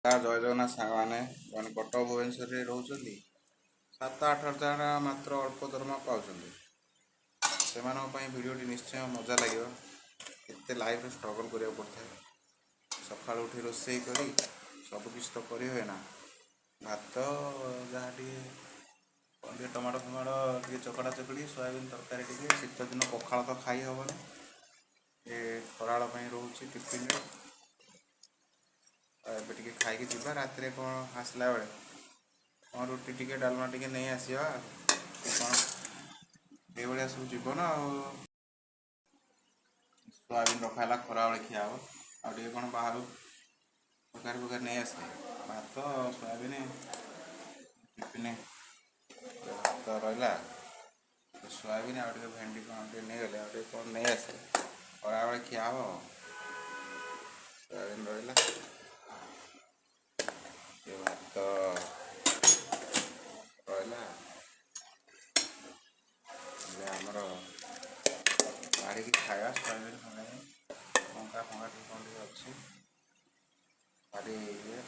ଜୟ ଜଗନ୍ନାଥ ସାଙ୍ଗମାନେ ଜଣେ କଟକ ଭୁବନେଶ୍ୱରରେ ରହୁଛନ୍ତି 7-8 ହଜାର ମାତ୍ର ଅଳ୍ପ ଦରମା ପାଉଛନ୍ତି। ସେମାନଙ୍କ ପାଇଁ ଭିଡ଼ିଓଟି ନିଶ୍ଚୟ ମଜା ଲାଗିବ। କେତେ ଲାଇଫ୍ରେ ଷ୍ଟ୍ରଗଲ୍ କରିବାକୁ ପଡ଼ିଥାଏ। ସକାଳୁ ଉଠି ରୋଷେଇ କରି ସବୁ କିଛି ତ କରି ହୁଏ ନା। ଭାତ ଯାହା ଟିକେ ଟମାଟୋ ଟିକେ ଚକଟା ଚକଡ଼ି ସୋୟାବିନ୍ ତରକାରୀ ଟିକେ। ଶୀତ ଦିନ ପଖାଳ ତ ଖାଇ ହେବନି। ଖରାବେଳ ପାଇଁ ରହୁଛି ଟିଫିନ୍ରେ। ଏବେ ଟିକେ ଖାଇକି ଯିବା। ରାତିରେ କ'ଣ ଆସିଲା ବେଳେ କ'ଣ ରୁଟି ଟିକେ ଡାଲମା ଟିକେ ନେଇ ଆସିବା। କ'ଣ ଏଇଭଳିଆ ସବୁ ଜୀବନ ଆଉ। ସୋୟାବିନ୍ ରଖା ହେଲା ଖରାବେଳେ ଖିଆ ହେବ। ଆଉ ଟିକେ କ'ଣ ବାହାରୁ ତରକାରୀ ନେଇ ଆସିଲେ ଭାତ ସୋୟାବିନ୍ ଟିଫିନ୍ ଭାତ ରହିଲା। ସୋୟାବିନ୍ ଆଉ ଟିକେ ଭେଣ୍ଡି କ'ଣ ଟିକେ ନେଇଗଲେ ଆଉ ଟିକେ କ'ଣ ନେଇ ଆସିଲେ ଖରାବେଳେ ଖିଆ ହେବ। ସୋୟାବିନ୍ ରହିଲା, ଭାତ ରହିଲା। ଆମର କାଢ଼ିକି ଖାଇବା। ସୋୟାବିନ୍ ଲଙ୍କା ଫଙ୍କା ଟିକେ କ'ଣ ଟିକେ ଅଛି ଭାରି ଇଏ।